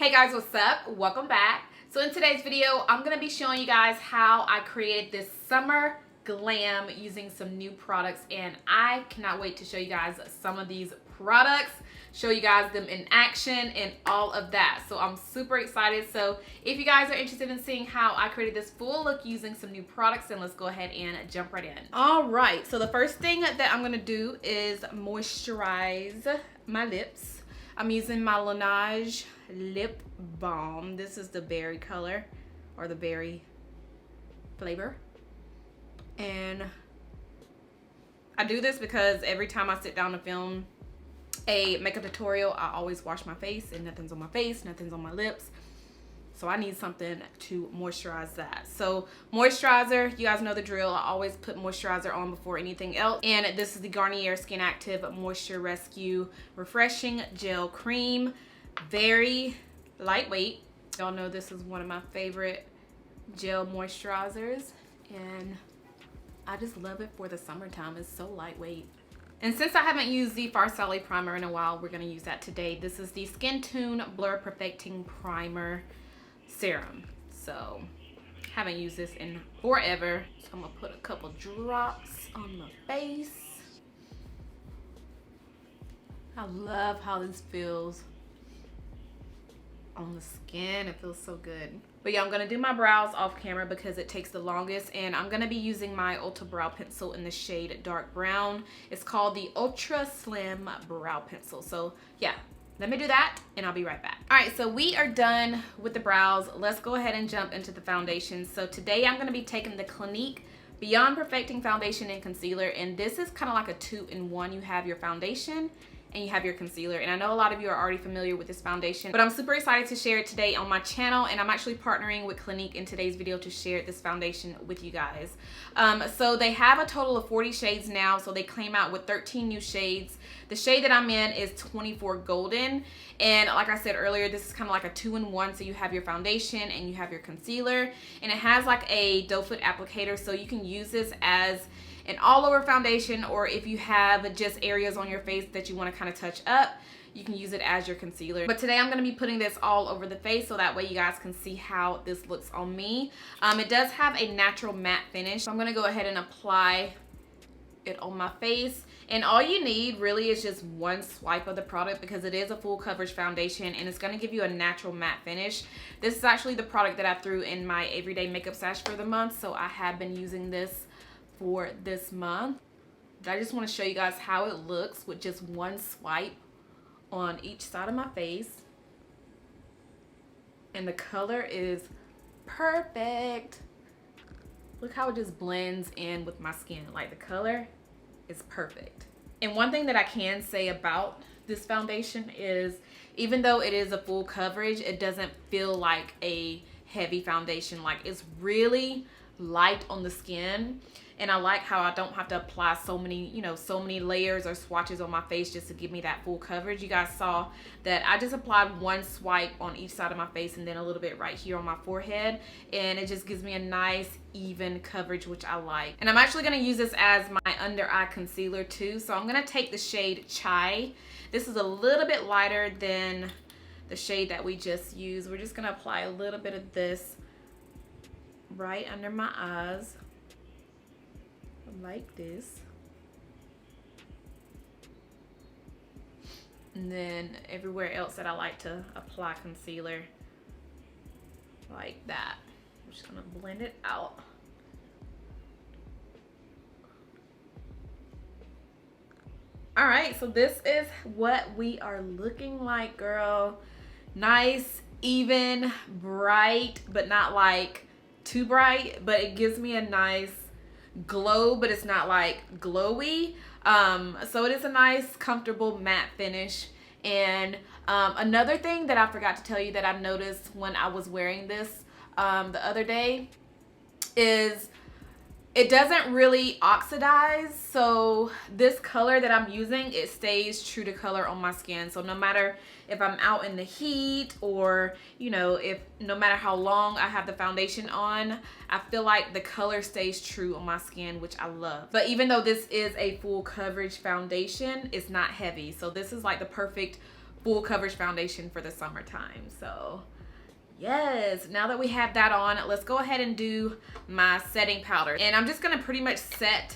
Hey guys, what's up? Welcome back. So in today's video, I'm going to be showing you guys how I created this summer glam using some new products, and I cannot wait to show you guys some of these products, show you guys them in action and all of that. So I'm super excited. So if you guys are interested in seeing how I created this full look using some new products, then let's go ahead and jump right in. All right, so the first thing that I'm going to do is moisturize my lips. I'm using my Laneige lip balm. This is the berry color or the berry flavor, and I do this because every time I sit down to film a makeup tutorial, I always wash my face and nothing's on my face, nothing's on my lips, so I need something to moisturize that. So moisturizer, you guys know the drill. I always put moisturizer on before anything else, and this is the Garnier SkinActive Moisture Rescue Refreshing Gel Cream. Very lightweight. Y'all know this is one of my favorite gel moisturizers, and I just love it for the summertime. It's so lightweight. And since I haven't used the Farsali primer in a while, we're going to use that today. This is the Skintune Blur Perfecting Primer Serum. So haven't used this in forever, so I'm gonna put a couple drops on my face. I love how this feels on the skin. It feels so good. But yeah, I'm gonna do my brows off camera because it takes the longest, and I'm gonna be using my Ulta brow pencil in the shade dark brown. It's called the Ultra Slim Brow Pencil. So yeah, let me do that and I'll be right back. All right, so we are done with the brows. Let's go ahead and jump into the foundation. So today I'm gonna be taking the Clinique Beyond Perfecting Foundation and Concealer, and this is kind of like a 2-in-1. You have your foundation and you have your concealer, and I know a lot of you are already familiar with this foundation, but I'm super excited to share it today on my channel, and I'm actually partnering with Clinique in today's video to share this foundation with you guys. So they have a total of 40 shades now, so they came out with 13 new shades. The shade that I'm in is 24 Golden, and like I said earlier, this is kind of like a 2-in-1, so you have your foundation and you have your concealer, and it has like a doe foot applicator, so you can use this as an all-over foundation, or if you have just areas on your face that you want to kind of touch up, you can use it as your concealer. But today I'm going to be putting this all over the face so that way you guys can see how this looks on me. It does have a natural matte finish, so I'm going to go ahead and apply it on my face, and all you need really is just one swipe of the product because it is a full coverage foundation and it's going to give you a natural matte finish. This is actually the product that I threw in my everyday makeup stash for the month, so I have been using this for this month. But I just want to show you guys how it looks with just one swipe on each side of my face, and the color is perfect. Look how it just blends in with my skin. Like, the color is perfect. And one thing that I can say about this foundation is, even though it is a full coverage, it doesn't feel like a heavy foundation. Like, it's really light on the skin, and I like how I don't have to apply so many, so many layers or swatches on my face just to give me that full coverage. You guys saw that I just applied one swipe on each side of my face and then a little bit right here on my forehead, and it just gives me a nice even coverage, which I like. And I'm actually going to use this as my under eye concealer too, so I'm going to take the shade Chai. This is a little bit lighter than the shade that we just used. We're just going to apply a little bit of this right under my eyes like this, and then everywhere else that I like to apply concealer, like that. I'm just gonna blend it out. All right, so this is what we are looking like, girl. Nice, even, bright, but not like too bright, but it gives me a nice glow, but it's not like glowy. So it is a nice, comfortable matte finish. And another thing that I forgot to tell you that I noticed when I was wearing this the other day is it doesn't really oxidize. So this color that I'm using, it stays true to color on my skin. So no matter if I'm out in the heat, or no matter how long I have the foundation on, I feel like the color stays true on my skin, which I love. But even though this is a full coverage foundation, it's not heavy. So this is like the perfect full coverage foundation for the summertime. So yes, now that we have that on, let's go ahead and do my setting powder. And I'm just gonna pretty much set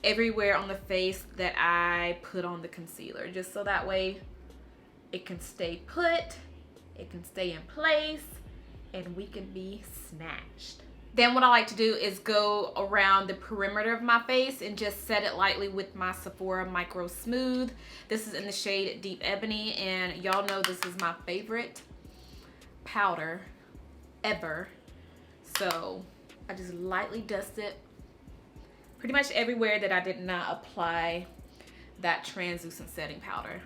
everywhere on the face that I put on the concealer, just so that way it can stay put, it can stay in place, and we can be snatched. Then what I like to do is go around the perimeter of my face and just set it lightly with my Sephora Microsmooth. This is in the shade Deep Ebony, and y'all know this is my favorite powder ever. So I just lightly dust it pretty much everywhere that I did not apply that translucent setting powder.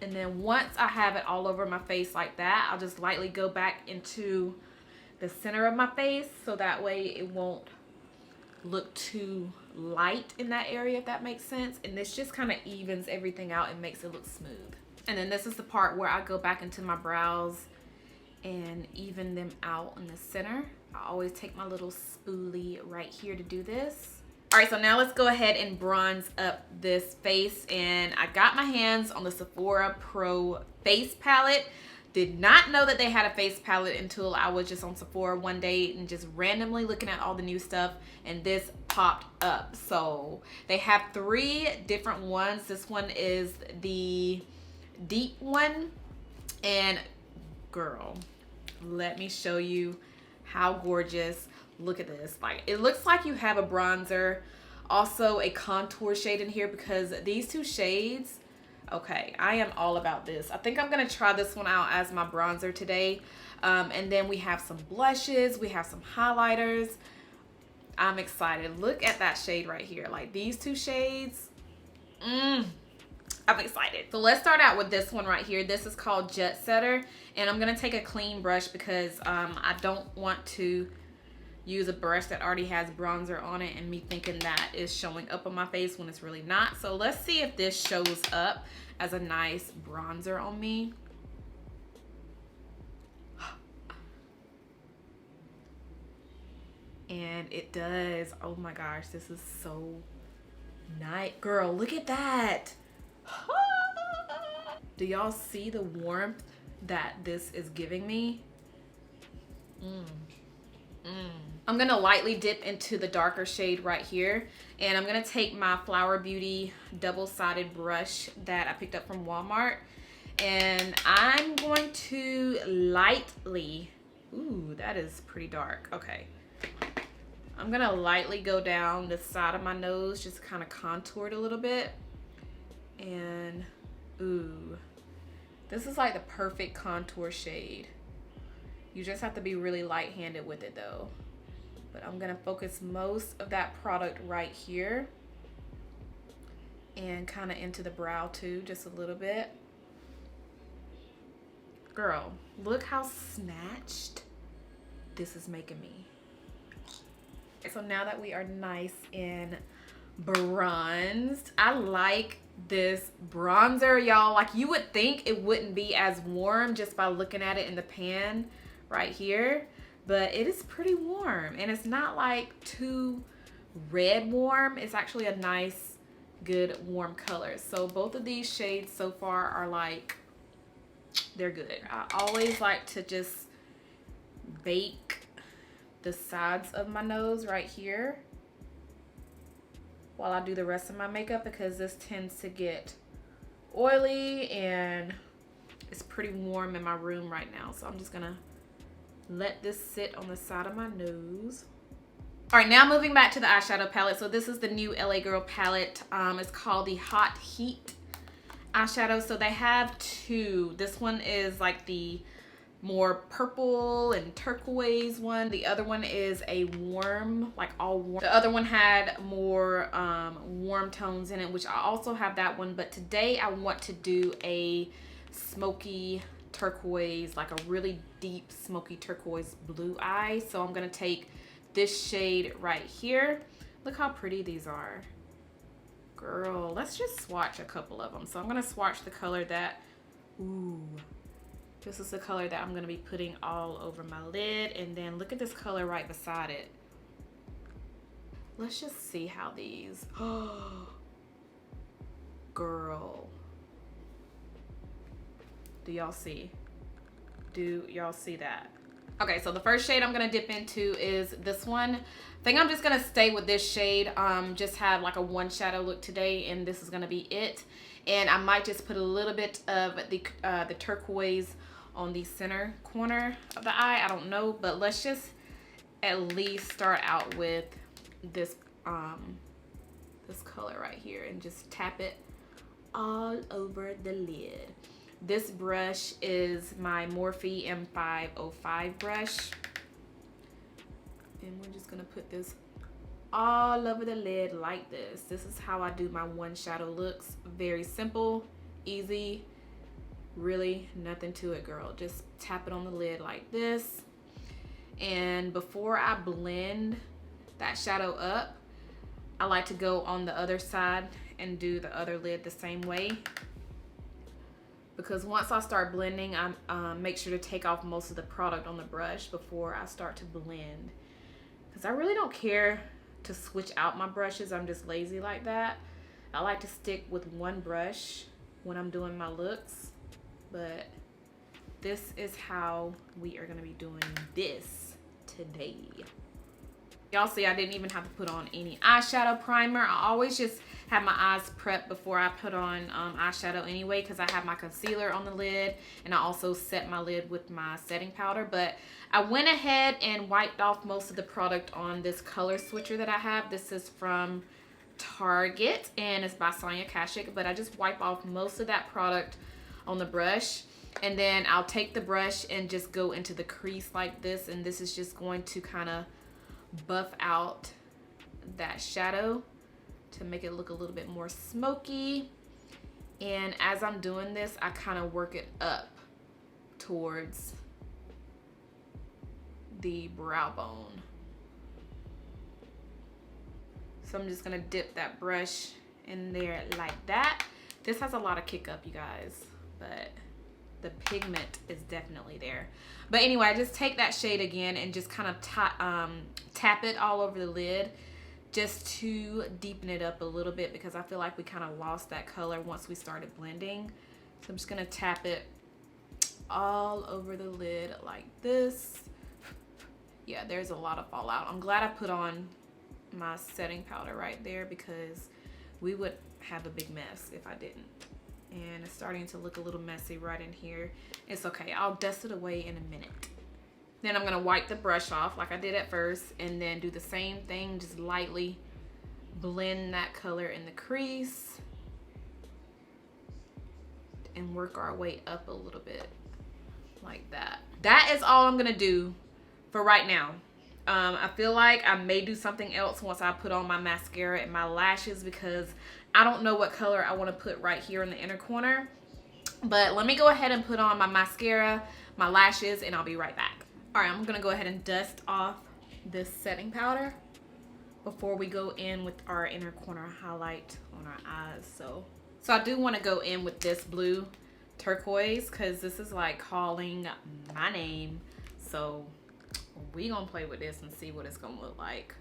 And then once I have it all over my face like that, I'll just lightly go back into the center of my face, so that way it won't look too light in that area, if that makes sense. And this just kind of evens everything out and makes it look smooth. And then this is the part where I go back into my brows and even them out in the center. I always take my little spoolie right here to do this. All right, so now let's go ahead and bronze up this face. And I got my hands on the Sephora Pro face palette. Did not know that they had a face palette until I was just on Sephora one day and just randomly looking at all the new stuff, and this popped up. So they have 3 different ones. This one is the deep one, and girl, let me show you how gorgeous. Look at this. Like, it looks like you have a bronzer, also a contour shade in here, because these 2 shades, okay, I am all about this. I think I'm gonna try this one out as my bronzer today. And then we have some blushes, we have some highlighters. I'm excited. Look at that shade right here. Like, these 2 shades, I'm excited. So let's start out with this one right here. This is called Jet Setter, and I'm gonna take a clean brush because I don't want to use a brush that already has bronzer on it and me thinking that is showing up on my face when it's really not. So let's see if this shows up as a nice bronzer on me. And it does. Oh my gosh, this is so nice. Girl, look at that. Do y'all see the warmth that this is giving me? I'm gonna lightly dip into the darker shade right here, and I'm gonna take my Flower Beauty double-sided brush that I picked up from Walmart, and I'm going to lightly, ooh, that is pretty dark. Okay, I'm gonna lightly go down the side of my nose, just kind of contour it a little bit. And ooh, this is like the perfect contour shade. You just have to be really light-handed with it though. But I'm gonna focus most of that product right here and kind of into the brow too, just a little bit. Girl, look how snatched this is making me. So now that we are nice and bronzed, I like this bronzer, y'all. Like, you would think it wouldn't be as warm just by looking at it in the pan right here, but it is pretty warm, and it's not like too red warm. It's actually a nice, good warm color. So both of these shades so far are like, they're good. I always like to just bake the sides of my nose right here while I do the rest of my makeup, because this tends to get oily and it's pretty warm in my room right now. So I'm just gonna let this sit on the side of my nose. All right, now moving back to the eyeshadow palette. So this is the new LA Girl palette. It's called the Hot Heat eyeshadow. So they have 2. This one is like the more purple and turquoise one. The other one is a warm, like all warm. The other one had more warm tones in it, which I also have that one. But today I want to do a smoky turquoise, like a really deep smoky turquoise blue eye. So I'm gonna take this shade right here. Look how pretty these are. Girl, let's just swatch a couple of them. So I'm gonna swatch the color that, ooh, this is the color that I'm gonna be putting all over my lid. And then look at this color right beside it. Let's just see how these, oh, girl. Do y'all see? Do y'all see that? Okay, so the first shade I'm gonna dip into is this one. I think I'm just gonna stay with this shade. Just have like a one shadow look today, and this is gonna be it. And I might just put a little bit of the turquoise on the center corner of the eye. I don't know, but let's just at least start out with this this color right here and just tap it all over the lid. This brush is my Morphe M505 brush. And we're just gonna put this all over the lid like this. This is how I do my one shadow looks. Very simple, easy, really nothing to it, girl. Just tap it on the lid like this. And before I blend that shadow up, I like to go on the other side and do the other lid the same way. Because once I start blending, I make sure to take off most of the product on the brush before I start to blend. Because I really don't care to switch out my brushes. I'm just lazy like that. I like to stick with one brush when I'm doing my looks. But this is how we are going to be doing this today. Y'all see I didn't even have to put on any eyeshadow primer. I always just have my eyes prepped before I put on eyeshadow anyway, because I have my concealer on the lid and I also set my lid with my setting powder. But I went ahead and wiped off most of the product on this color switcher that I have. This is from Target and it's by Sonia Kashuk, but I just wipe off most of that product on the brush. And then I'll take the brush and just go into the crease like this, and this is just going to kind of buff out that shadow to make it look a little bit more smoky. And as I'm doing this, I kind of work it up towards the brow bone. So I'm just gonna dip that brush in there like that. This has a lot of kick up, you guys, but the pigment is definitely there. But anyway, I just take that shade again and just kind of tap it all over the lid just to deepen it up a little bit, because I feel like we kind of lost that color once we started blending. So I'm just gonna tap it all over the lid like this. Yeah, there's a lot of fallout. I'm glad I put on my setting powder right there, because we would have a big mess if I didn't. And it's starting to look a little messy right in here. It's okay, I'll dust it away in a minute. Then I'm gonna wipe the brush off like I did at first, and then do the same thing, just lightly blend that color in the crease and work our way up a little bit like that. That is all I'm gonna do for right now. I feel like I may do something else once I put on my mascara and my lashes, because I don't know what color I want to put right here in the inner corner. But let me go ahead and put on my mascara, my lashes, and I'll be right back. All right, I'm gonna go ahead and dust off this setting powder before we go in with our inner corner highlight on our eyes. So I do want to go in with this blue turquoise, because this is like calling my name. So we gonna play with this and see what it's gonna look like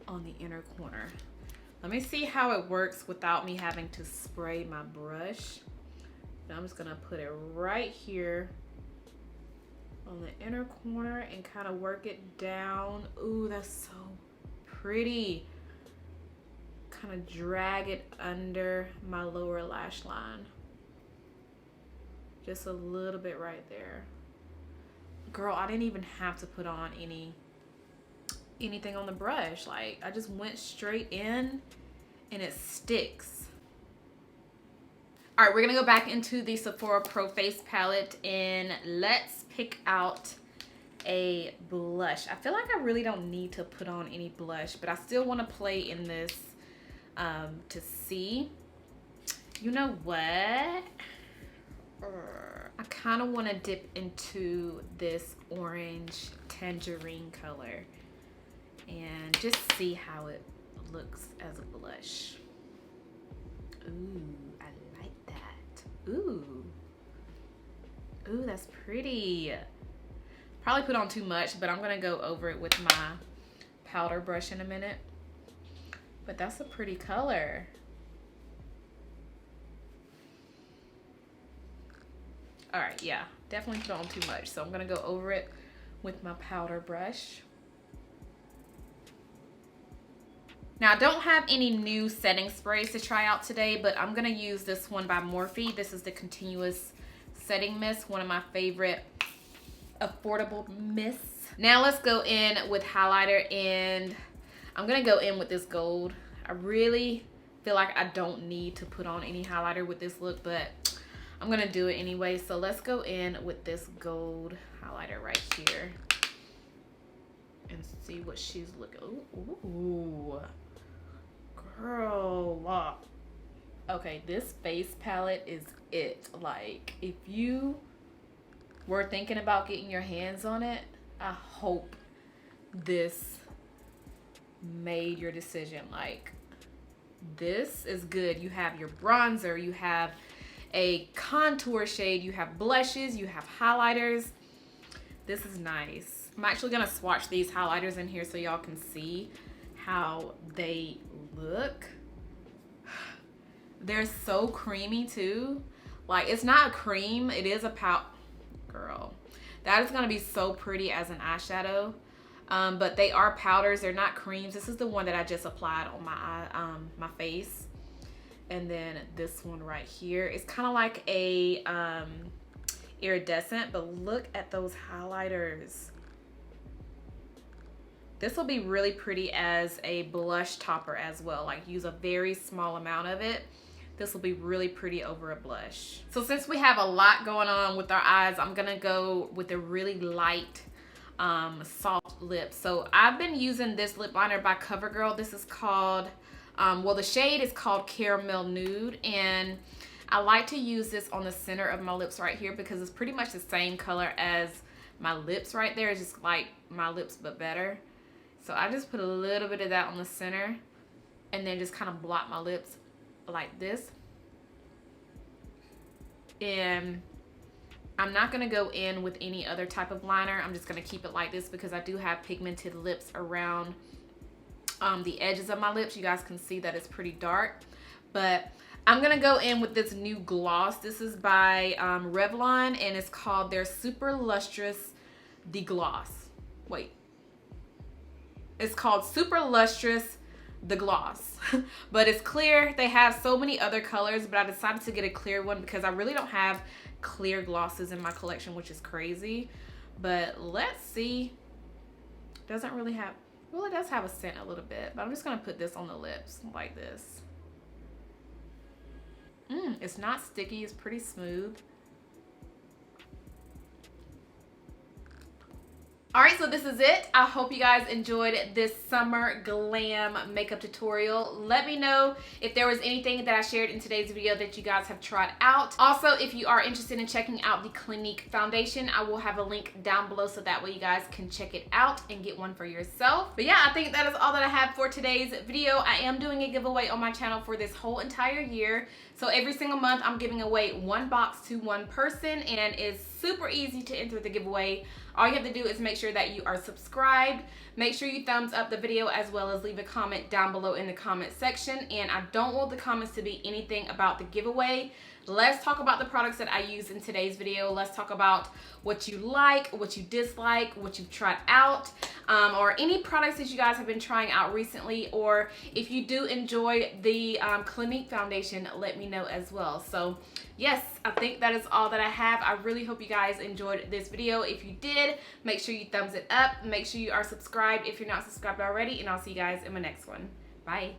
on the inner corner. Let me see how it works without me having to spray my brush. And I'm just gonna put it right here on the inner corner and kind of work it down. Ooh, that's so pretty. Kind of drag it under my lower lash line. Just a little bit right there. Girl, I didn't even have to put on anything on the brush. Like, I just went straight in and it sticks. All right, we're gonna go back into the Sephora Pro Face palette and let's pick out a blush. I feel like I really don't need to put on any blush, but I still want to play in this to see. You know what? I kind of want to dip into this orange tangerine color and just see how it looks as a blush. Ooh, I like that. Ooh, that's pretty. Probably put on too much, but I'm gonna go over it with my powder brush in a minute. But that's a pretty color. All right, yeah, definitely put on too much. So I'm gonna go over it with my powder brush. Now I don't have any new setting sprays to try out today, but I'm gonna use this one by Morphe. This is the Continuous Setting Mist, one of my favorite affordable mists. Now let's go in with highlighter, and I'm gonna go in with this gold. I really feel like I don't need to put on any highlighter with this look, but I'm gonna do it anyway. So let's go in with this gold highlighter right here and see what she's looking. Ooh, girl. Okay, this face palette is it. Like, if you were thinking about getting your hands on it, I hope this made your decision. Like, this is good. You have your bronzer, you have a contour shade, you have blushes, you have highlighters. This is nice. I'm actually gonna swatch these highlighters in here so y'all can see how they look. They're so creamy too. Like, it's not a cream, it is a powder. Girl, that is gonna be so pretty as an eyeshadow. But they are powders, they're not creams. This is the one that I just applied on my eye, my face. And then this one right here, it's kind of like a iridescent, but look at those highlighters. This will be really pretty as a blush topper as well. Like, use a very small amount of it. This will be really pretty over a blush. So since we have a lot going on with our eyes, I'm gonna go with a really light soft lip. So I've been using this lip liner by Covergirl. This is called, well, the shade is called Caramel Nude, and I like to use this on the center of my lips right here because it's pretty much the same color as my lips right there. It's just like my lips but better. So I just put a little bit of that on the center and then just kind of blot my lips like this. And I'm not gonna go in with any other type of liner. I'm just gonna keep it like this because I do have pigmented lips around the edges of my lips. You guys can see that it's pretty dark, but I'm gonna go in with this new gloss. This is by Revlon, and it's called their Super Lustrous The Gloss. Wait, it's called Super Lustrous The Gloss. But it's clear. They have so many other colors, but I decided to get a clear one because I really don't have clear glosses in my collection, which is crazy. But let's see. Doesn't really have, well, it does have a scent a little bit, but I'm just gonna put this on the lips like this. It's not sticky, it's pretty smooth. All right, so this is it. I hope you guys enjoyed this summer glam makeup tutorial. Let me know if there was anything that I shared in today's video that you guys have tried out. Also, if you are interested in checking out the Clinique foundation, I will have a link down below so that way you guys can check it out and get one for yourself. But yeah, I think that is all that I have for today's video. I am doing a giveaway on my channel for this whole entire year. So every single month, I'm giving away one box to one person, and it's super easy to enter the giveaway. All you have to do is make sure that you are subscribed. Make sure you thumbs up the video as well as leave a comment down below in the comment section. And I don't want the comments to be anything about the giveaway. Let's talk about the products that I use in today's video. Let's talk about what you like, what you dislike, what you've tried out, or any products that you guys have been trying out recently. Or if you do enjoy the Clinique foundation, let me know as well. So yes, I think that is all that I have. I really hope you guys enjoyed this video. If you did, make sure you thumbs it up. Make sure you are subscribed if you're not subscribed already, and I'll see you guys in my next one. Bye.